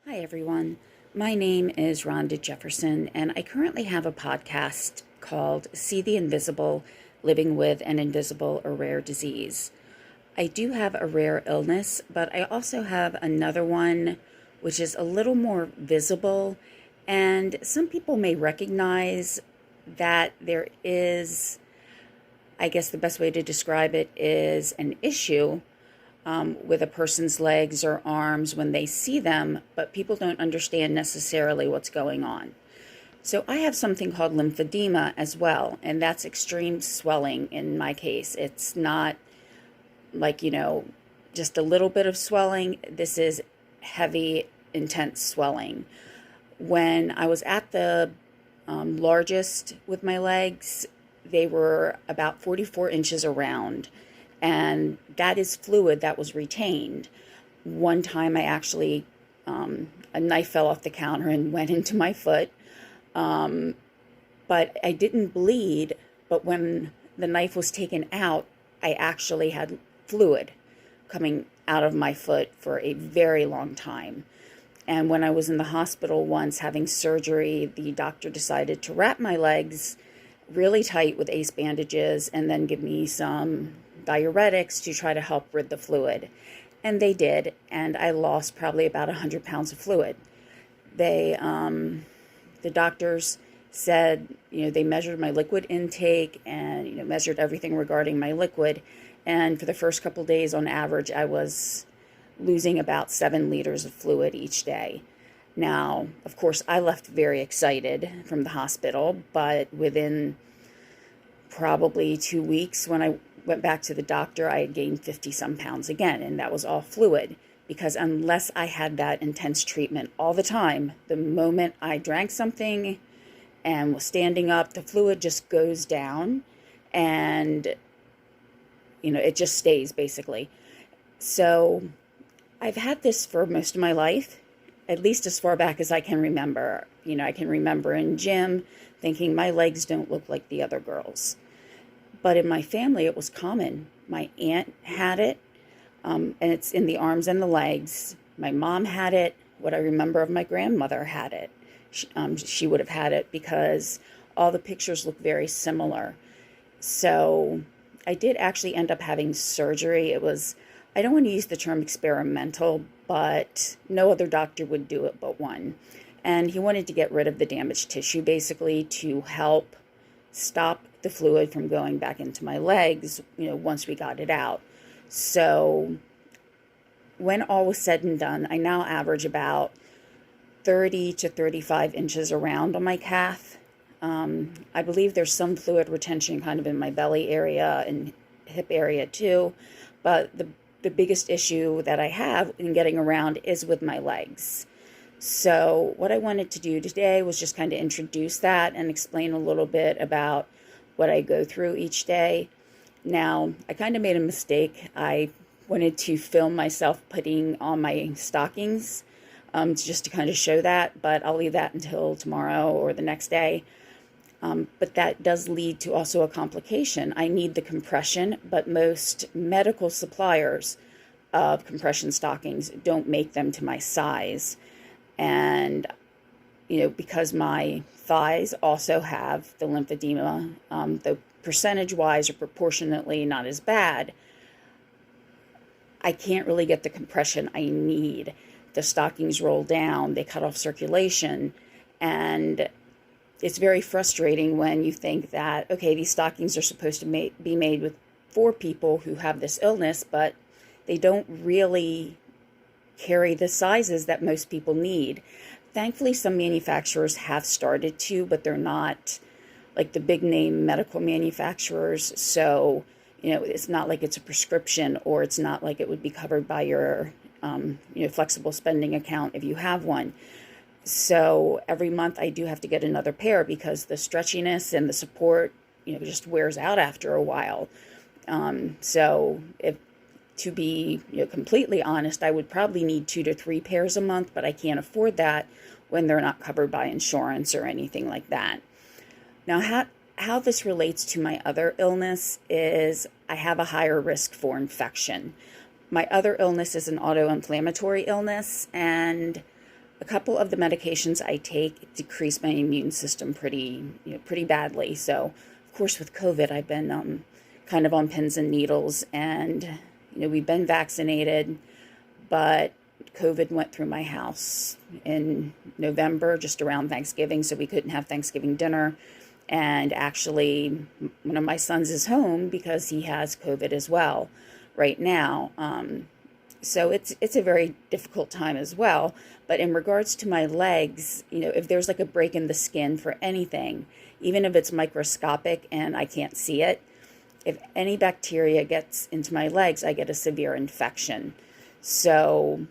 Hi, everyone. My name is Rhonda Jefferson, and I currently have a podcast called See the Invisible Living with an Invisible or Rare Disease. I do have a rare illness, but I also have another one which is a little more visible, and some people may recognize that there is, I guess the best way to describe it is an issue with a person's legs or arms when they see them, but people don't understand necessarily what's going on. So I have something called lymphedema as well, and that's extreme swelling in my case. It's not like, just a little bit of swelling. This is heavy, intense swelling. When I was at the largest with my legs, they were about 44 inches around, and that is fluid that was retained. One time I actually, a knife fell off the counter and went into my foot, but I didn't bleed, but when the knife was taken out, I actually had fluid coming out of my foot for a very long time. And when I was in the hospital once having surgery, the doctor decided to wrap my legs really tight with ace bandages and then give me some diuretics to try to help rid the fluid. And they did, and I lost probably about 100 pounds of fluid. The doctors said, they measured my liquid intake and, measured everything regarding my liquid. And for the first couple days, on average, I was losing about 7 liters of fluid each day. Now, of course, I left very excited from the hospital, but within probably 2 weeks, when I went back to the doctor, I had gained 50-some pounds again, and that was all fluid. Because unless I had that intense treatment all the time, the moment I drank something and was standing up, the fluid just goes down, and it just stays basically. So I've had this for most of my life, at least as far back as I can remember. I can remember in gym thinking my legs don't look like the other girls. But in my family, it was common. My aunt had it, and it's in the arms and the legs. My mom had it. What I remember of my grandmother had it. She would have had it because all the pictures look very similar. So I did actually end up having surgery. It was, I don't want to use the term experimental, but no other doctor would do it but one. And he wanted to get rid of the damaged tissue, basically, to help stop the fluid from going back into my legs, once we got it out. So when all was said and done, I now average about 30 to 35 inches around on my calf. I believe there's some fluid retention kind of in my belly area and hip area too, but the biggest issue that I have in getting around is with my legs. So what I wanted to do today was just kind of introduce that and explain a little bit about what I go through each day. Now, I kind of made a mistake. I wanted to film myself putting on my stockings just to kind of show that, but I'll leave that until tomorrow or the next day. But that does lead to also a complication. I need the compression, but most medical suppliers of compression stockings don't make them to my size. And, because my thighs also have the lymphedema, though percentage-wise or proportionately not as bad, I can't really get the compression I need. The stockings roll down, they cut off circulation, and it's very frustrating when you think that, okay, these stockings are supposed to be made for people who have this illness, but they don't really carry the sizes that most people need. Thankfully, some manufacturers have started to, but they're not like the big name medical manufacturers. So, it's not like it's a prescription, or it's not like it would be covered by your, flexible spending account if you have one. So every month I do have to get another pair because the stretchiness and the support, just wears out after a while. So to be completely honest, I would probably need 2 to 3 pairs a month, but I can't afford that when they're not covered by insurance or anything like that. Now, how this relates to my other illness is I have a higher risk for infection. My other illness is an autoinflammatory illness, and a couple of the medications I take decrease my immune system pretty badly. So, of course, with COVID, I've been kind of on pins and needles, and we've been vaccinated, but COVID went through my house in November, just around Thanksgiving, so we couldn't have Thanksgiving dinner. And actually, one of my sons is home because he has COVID as well right now. So it's a very difficult time as well. But in regards to my legs, if there's like a break in the skin for anything, even if it's microscopic and I can't see it, if any bacteria gets into my legs, I get a severe infection. So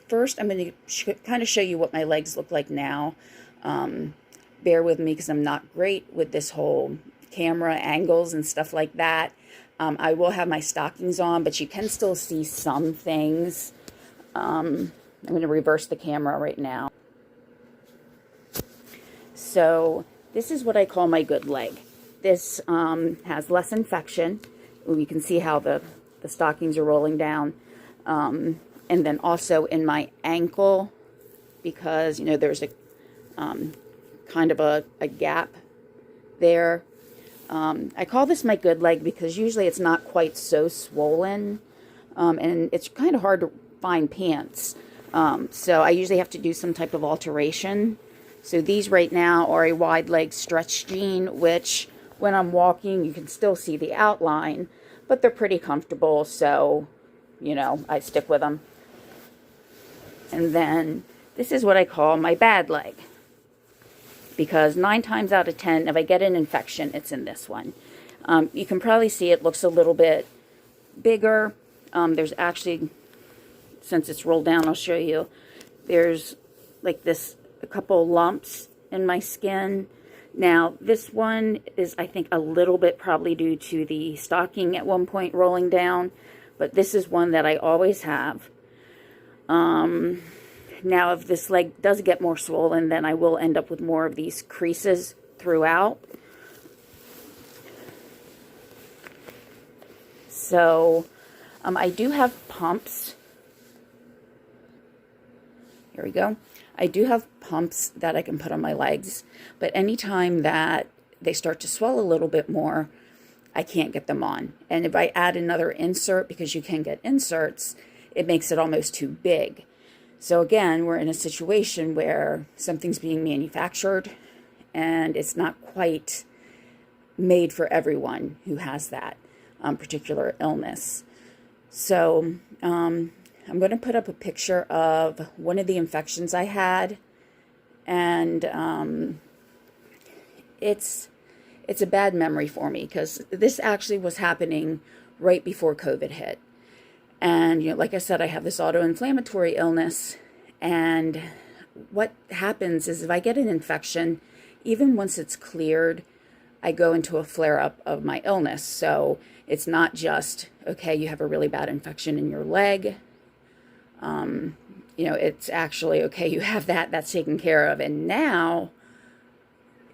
first, I'm going to kind of show you what my legs look like now. Bear with me because I'm not great with this whole camera angles and stuff like that. I will have my stockings on, but you can still see some things. I'm going to reverse the camera right now. So this is what I call my good leg. This has less infection. You can see how the stockings are rolling down. And then also in my ankle, because, there's a kind of a gap there. I call this my good leg because usually it's not quite so swollen, and it's kind of hard to find pants. So I usually have to do some type of alteration. So these right now are a wide leg stretch jean, which when I'm walking, you can still see the outline, but they're pretty comfortable. So, I stick with them. And then this is what I call my bad leg, because 9 times out of 10, if I get an infection, it's in this one. You can probably see it looks a little bit bigger. There's actually, since it's rolled down, I'll show you. There's like a couple lumps in my skin. Now, this one is, I think, a little bit probably due to the stocking at one point rolling down, but this is one that I always have. Now, if this leg does get more swollen, then I will end up with more of these creases throughout. So, I do have pumps. Here we go. I do have pumps that I can put on my legs, but anytime that they start to swell a little bit more, I can't get them on. And if I add another insert, because you can get inserts, it makes it almost too big. So again, we're in a situation where something's being manufactured and it's not quite made for everyone who has that particular illness. So I'm going to put up a picture of one of the infections I had, and it's a bad memory for me because this actually was happening right before COVID hit. And, like I said, I have this autoinflammatory illness, and what happens is if I get an infection, even once it's cleared, I go into a flare-up of my illness. So it's not just, okay, you have a really bad infection in your leg. It's actually, okay, you have that's taken care of. And now,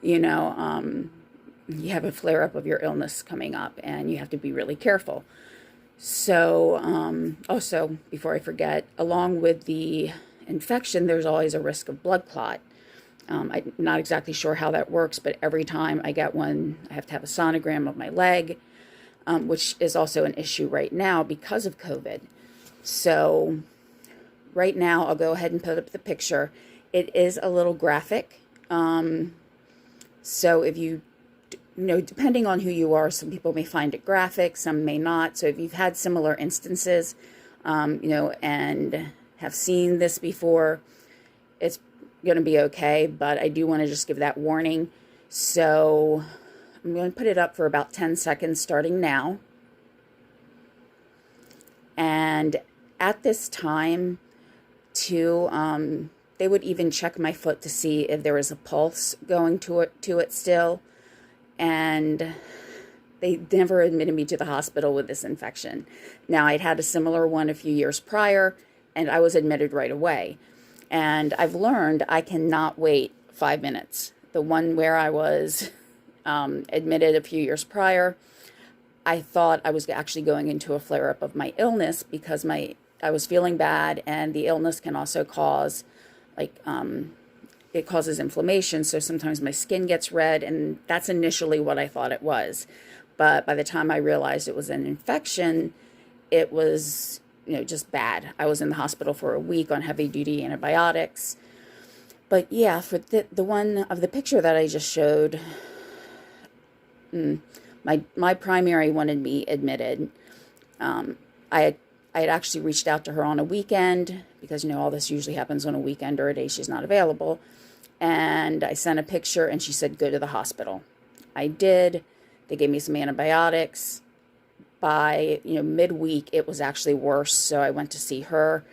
you have a flare-up of your illness coming up, and you have to be really careful. So, also, before I forget, along with the infection, there's always a risk of blood clot. I'm not exactly sure how that works, but every time I get one, I have to have a sonogram of my leg, which is also an issue right now because of COVID. So, right now, I'll go ahead and put up the picture. It is a little graphic. So, if you depending on who you are, some people may find it graphic, some may not. So if you've had similar instances, and have seen this before, it's going to be okay. But I do want to just give that warning. So I'm going to put it up for about 10 seconds starting now. And at this time, too, they would even check my foot to see if there was a pulse going to it still. And they never admitted me to the hospital with this infection. Now, I'd had a similar one a few years prior, and I was admitted right away. And I've learned I cannot wait 5 minutes. The one where I was admitted a few years prior, I thought I was actually going into a flare-up of my illness because my I was feeling bad, and the illness can also cause, like, it causes inflammation. So sometimes my skin gets red, and that's initially what I thought it was. But by the time I realized it was an infection, it was, just bad. I was in the hospital for a week on heavy duty antibiotics. But yeah, for the one of the picture that I just showed, my primary wanted me admitted. I had actually reached out to her on a weekend because, all this usually happens on a weekend or a day she's not available. And I sent a picture, and she said, go to the hospital. I did. They gave me some antibiotics. By, midweek, it was actually worse. So I went to see her,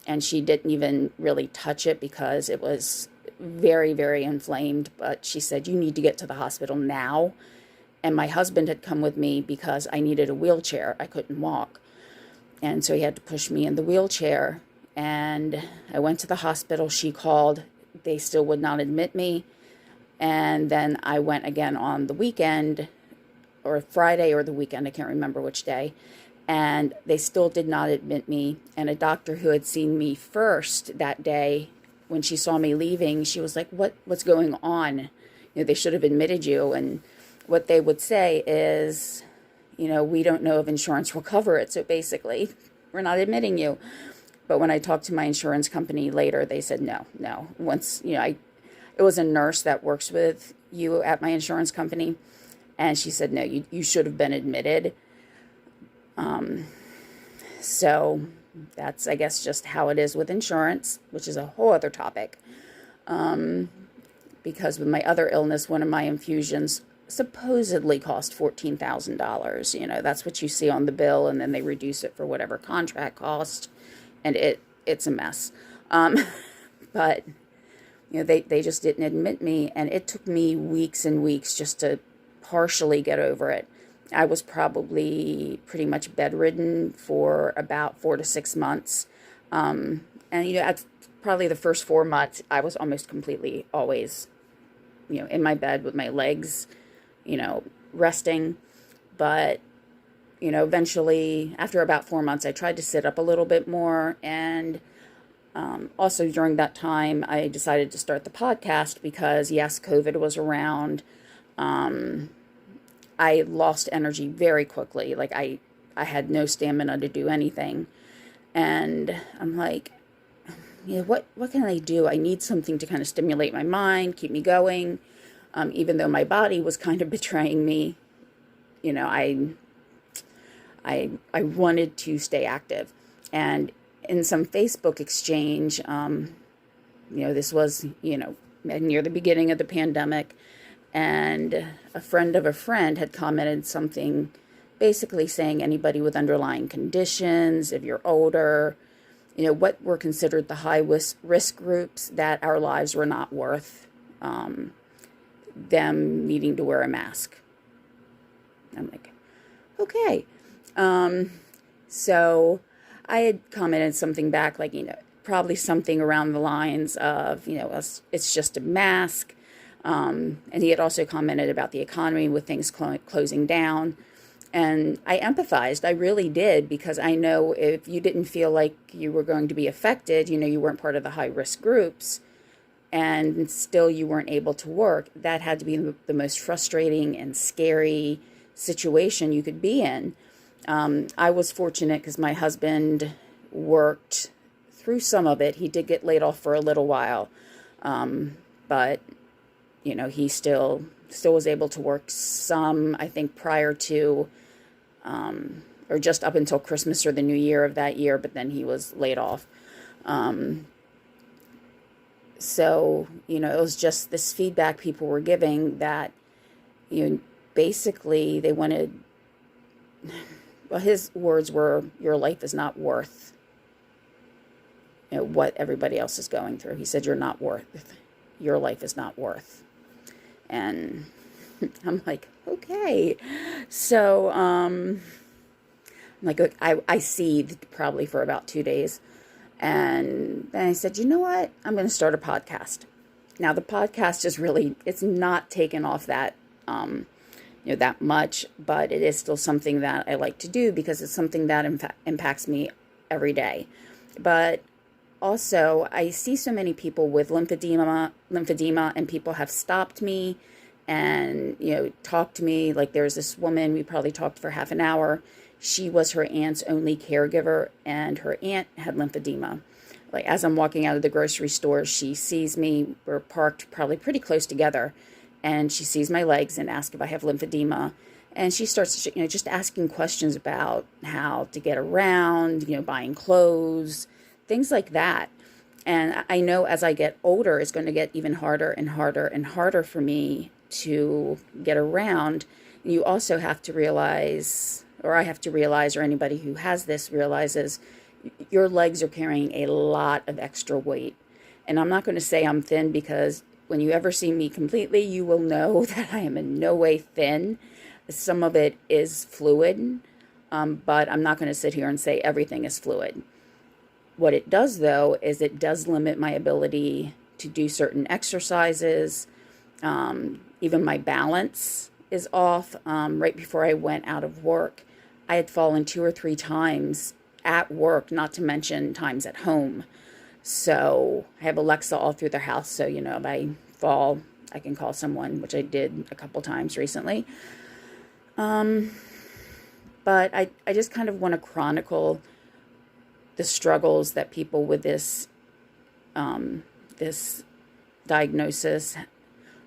and she didn't even really touch it because it was very, very inflamed. But she said, you need to get to the hospital now. And my husband had come with me because I needed a wheelchair. I couldn't walk. And so he had to push me in the wheelchair. And I went to the hospital. She called. They still would not admit me. And then I went again on the weekend, or Friday or the weekend, I can't remember which day. And they still did not admit me. And a doctor who had seen me first that day, when she saw me leaving, she was like, what's going on? They should have admitted you. And what they would say is, we don't know if insurance will cover it. So basically, we're not admitting you. But when I talked to my insurance company later, they said, no. Once, it was a nurse that works with you at my insurance company. And she said, no, you should have been admitted. So that's, I guess, just how it is with insurance, which is a whole other topic. Because with my other illness, one of my infusions supposedly cost $14,000. That's what you see on the bill, and then they reduce it for whatever contract cost, and it's a mess. But they just didn't admit me, and it took me weeks and weeks just to partially get over it. I was probably pretty much bedridden for about 4 to 6 months, and at probably the first 4 months, I was almost completely always, in my bed with my legs, resting. But, eventually, after about 4 months, I tried to sit up a little bit more. And also during that time, I decided to start the podcast because, yes, COVID was around. I lost energy very quickly. Like, I had no stamina to do anything. And I'm like, what can I do? I need something to kind of stimulate my mind, keep me going. Even though my body was kind of betraying me, I wanted to stay active. And in some Facebook exchange, this was, near the beginning of the pandemic, and a friend of a friend had commented something basically saying anybody with underlying conditions, if you're older, what were considered the high risk groups, that our lives were not worth them needing to wear a mask. I'm like, okay. So I had commented something back, like, probably something around the lines of, it's just a mask. And he had also commented about the economy with things closing down. And I empathized. I really did, because I know if you didn't feel like you were going to be affected, you weren't part of the high risk groups, and still you weren't able to work, that had to be the most frustrating and scary situation you could be in. I was fortunate because my husband worked through some of it. He did get laid off for a little while, but he still was able to work some, I think, prior to or just up until Christmas or the New Year of that year, but then he was laid off. So, it was just this feedback people were giving that, basically they wanted, well, his words were, your life is not worth, what everybody else is going through. He said, your life is not worth. And I'm like, okay. So, I'm like, I seethed probably for about 2 days. And then I said, you know what? I'm going to start a podcast. Now, the podcast is really, it's not taken off that, that much, but it is still something that I like to do because it's something that impacts me every day. But also, I see so many people with lymphedema, and people have stopped me and, talked to me. Like, there's this woman, we probably talked for half an hour. She was her aunt's only caregiver, and her aunt had lymphedema. Like, as I'm walking out of the grocery store, she sees me. We're parked probably pretty close together, and she sees my legs and asks if I have lymphedema. And she starts, just asking questions about how to get around, buying clothes, things like that. And I know as I get older, it's going to get even harder and harder and harder for me to get around. You also have to realize, or I have to realize, or anybody who has this realizes, your legs are carrying a lot of extra weight. And I'm not going to say I'm thin, because when you ever see me completely, you will know that I am in no way thin. Some of it is fluid, but I'm not going to sit here and say everything is fluid. What it does, though, is it does limit my ability to do certain exercises. Even my balance is off. Right before I went out of work, I had fallen 2 or 3 times at work, not to mention times at home. So I have Alexa all through the house, so, if I fall, I can call someone, which I did a couple times recently. But I just kind of want to chronicle the struggles that people with this this diagnosis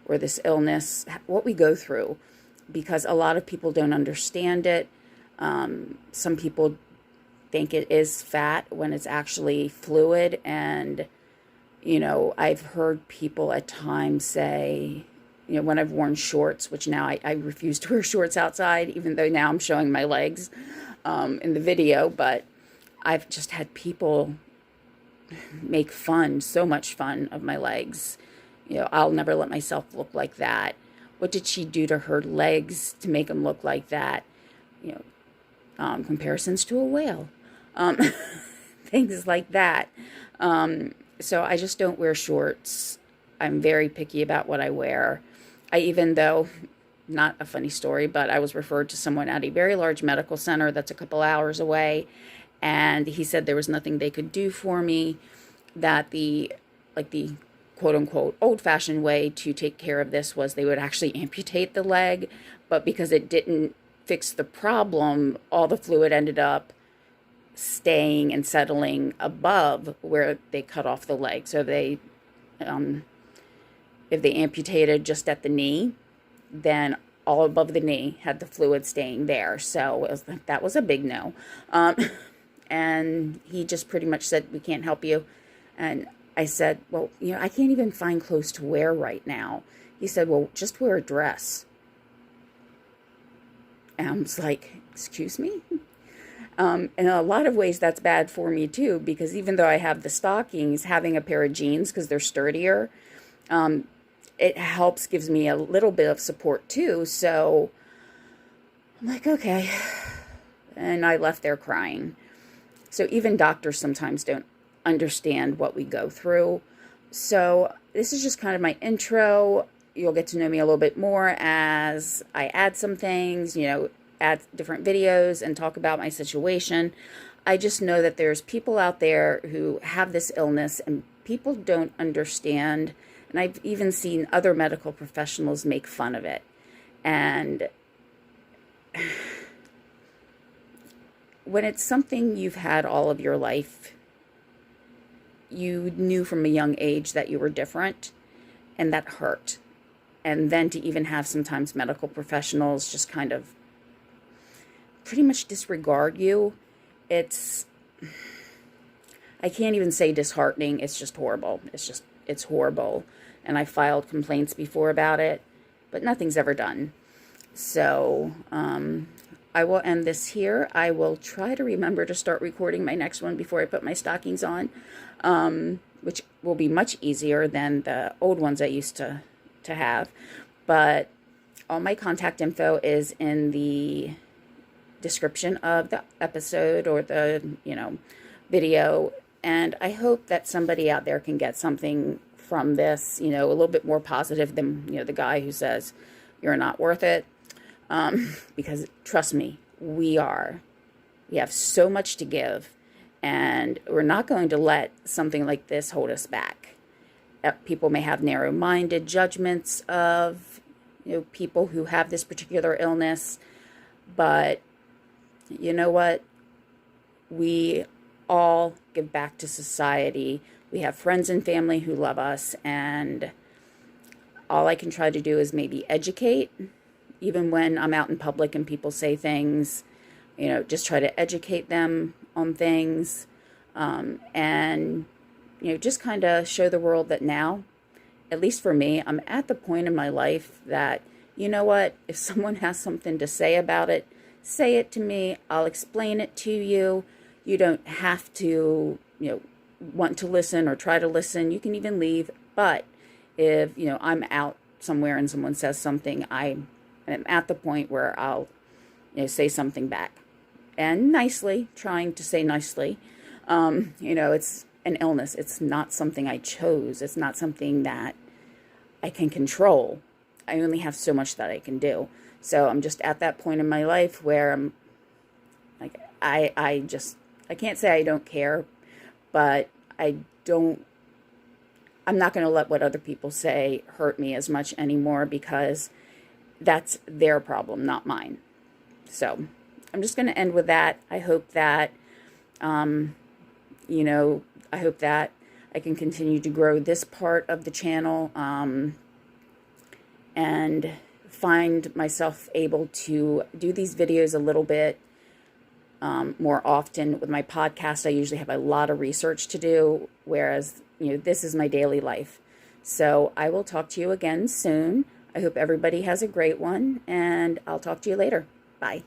or this illness, what we go through, because a lot of people don't understand it. Some people think it is fat when it's actually fluid, and I've heard people at times say, when I've worn shorts, which now I refuse to wear shorts outside, even though now I'm showing my legs in the video, but I've just had people make so much fun of my legs. I'll never let myself look like that. What did she do to her legs to make them look like that? Comparisons to a whale. Things like that. So I just don't wear shorts. I'm very picky about what I wear. Though, not a funny story, but I was referred to someone at a very large medical center that's a couple hours away, and he said there was nothing they could do for me, that the quote-unquote old-fashioned way to take care of this was they would actually amputate the leg, but because it didn't fix the problem, all the fluid ended up staying and settling above where they cut off the leg. So they, if they amputated just at the knee, then all above the knee had the fluid staying there. So that was a big no. And he just pretty much said, we can't help you. And I said, well, I can't even find clothes to wear right now. He said, well, just wear a dress. And I was like, excuse me? In a lot of ways, that's bad for me, too, because even though I have the stockings, having a pair of jeans, because they're sturdier, it helps, gives me a little bit of support, too. So I'm like, okay. And I left there crying. So even doctors sometimes don't understand what we go through. So this is just kind of my intro. You'll get to know me a little bit more as I add some things, add different videos and talk about my situation. I just know that there's people out there who have this illness and people don't understand. And I've even seen other medical professionals make fun of it. And when it's something you've had all of your life, you knew from a young age that you were different, and that hurt. And then to even have sometimes medical professionals just kind of pretty much disregard you, I can't even say disheartening, it's just horrible. It's horrible. And I filed complaints before about it, but nothing's ever done. So, I will end this here. I will try to remember to start recording my next one before I put my stockings on, which will be much easier than the old ones I used to have. But all my contact info is in the description of the episode or the, video. And I hope that somebody out there can get something from this, a little bit more positive than, the guy who says you're not worth it. Because trust me, we have so much to give, And we're not going to let something like this hold us back. People may have narrow-minded judgments of, people who have this particular illness, but you know what? We all give back to society. We have friends and family who love us, and all I can try to do is maybe educate, even when I'm out in public and people say things, just try to educate them on things, and, just kind of show the world that now, at least for me, I'm at the point in my life that, you know what, if someone has something to say about it, say it to me. I'll explain it to you. You don't have to, want to listen or try to listen. You can even leave. But if, I'm out somewhere and someone says something, I am at the point where I'll, say something back. And nicely, trying to say nicely. It's an illness. It's not something I chose. It's not something that I can control. I only have so much that I can do. So I'm just at that point in my life where I'm like, I can't say I don't care, but I'm not going to let what other people say hurt me as much anymore, because that's their problem, not mine. So I'm just going to end with that. I hope that, I hope that I can continue to grow this part of the channel, and find myself able to do these videos a little bit more often. With my podcast, I usually have a lot of research to do, whereas, this is my daily life. So I will talk to you again soon. I hope everybody has a great one, and I'll talk to you later. Bye.